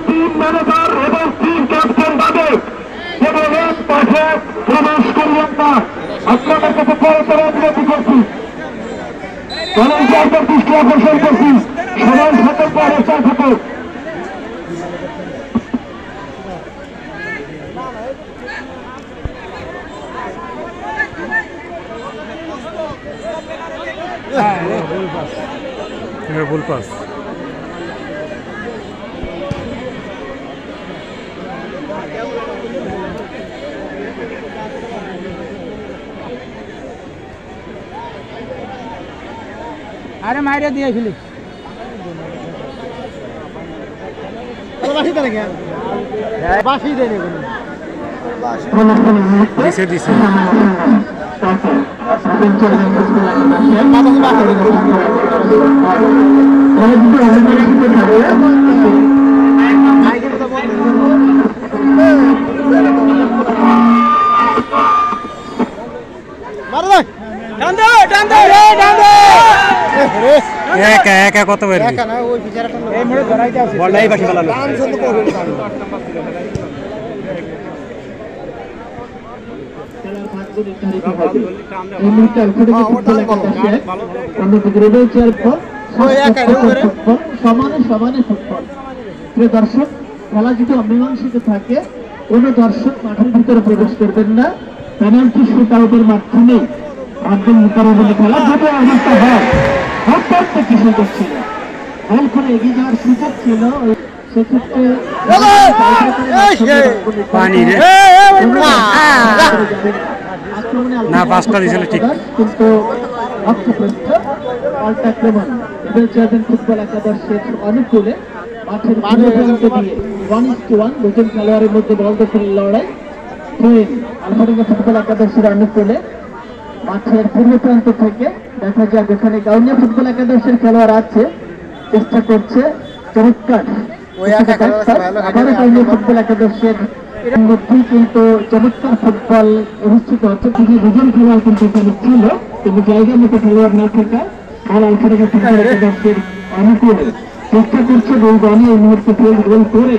Team manager এবং team captain বাদে এবং এক পাশে প্রবেশ করিয়েন না। আপনাদের কাছে পরস্পর অনুরোধ করছি, ভলান্টিয়ারদের দৃষ্টি আকর্ষণ করছি, সবাই সতর্ক অবস্থায় থাকো। ভুল পাস। আরে মাইরে দিয়ে ফেলি বাসি দেয়নি দিছে দিছে একা একা কত বের বললাই বাসি ফেলালো। সমানে সমানে ফুটবল। প্রিয় দর্শক, খেলা যদি অমীমাংসিত থাকে কোনো দর্শক মাঠের ভিতরে প্রবেশ করবেন না। পেনাল্টি শুট আউটের মাধ্যমে একদম মোকাবিলা খেলা যদি অবস্থা হয় হঠাৎ কি সুযোগ ছিল, গোল করে এগিয়ে যাওয়ার সুযোগ ছিল, সেক্ষেত্রে পানি রে না পাঁচটা দিছিল ঠিক, কিন্তু আক্রমণ ফুটবল একাদশের অনুকূলে মাঠের দিয়ে 1-1 দুজন খেলোয়াড়ের মধ্যে বল দখলের লড়াই। আলফাডাঙ্গা ফুটবল একাদশের অনুকূলে মাঠের পূর্ব প্রান্ত থেকে দেখা যায় এখানে গাউনিয়া ফুটবল একাদশের খেলোয়াড় আছে, চেষ্টা করছে চমৎকার ফুটবল একাদশের মধ্যেই কিন্তু চমৎকার ফুটবল অনুষ্ঠিত হচ্ছে। দুজন খেলোয়াড় কিন্তু এখানে ছিল, কিন্তু জায়গা মতো খেলোয়াড় না থাকা আলফাডাঙ্গা ফুটবল একাদশের অনুকূলে চেষ্টা করছে দুই দলই এই মুহূর্তে ফিল্ড গোল করে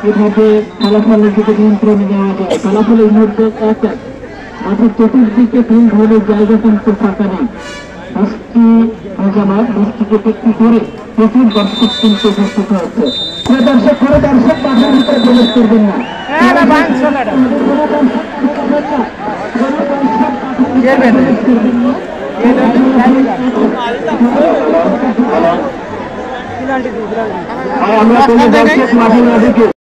এভাবে ফলাফলের দিকে নিয়ন্ত্রণে নেওয়া যায়। ফলাফল এই মুহূর্তে এক-এক। মাঠের চতুর্দিকে ফিল্ড গোলের জায়গা কিন্তু ফাঁকা নেই। বৃষ্টি ভেজামার বৃষ্টিকে উপেক্ষা করে প্রচুর দর্শক কিন্তু উপস্থিত হয়েছে। দর্শক করে দর্শক মাঠের ভিতরে প্রবেশ করবেন না। আমরা